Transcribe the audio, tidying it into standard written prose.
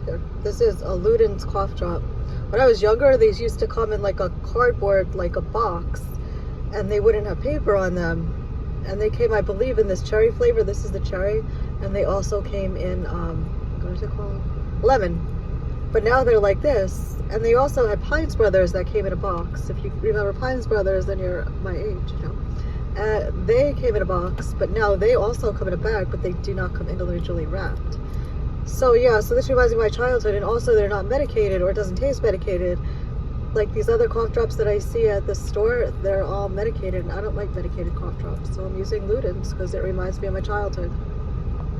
Here. This is a Luden's cough drop. When I was younger, these used to come in like a cardboard, like a box, and they wouldn't have paper on them. And they came, I believe, in this cherry flavor. This is the cherry. And they also came in, what is it called? Lemon. But now they're like this. And they also had Pines Brothers that came in a box. If you remember Pines Brothers, then you're my age, you know. They came in a box, but now they also come in a bag, but they do not come individually wrapped. So yeah, so this reminds me of my childhood, and also they're not medicated, or it doesn't taste medicated. Like these other cough drops that I see at the store, they're all medicated, and I don't like medicated cough drops. So I'm using Luden's because it reminds me of my childhood.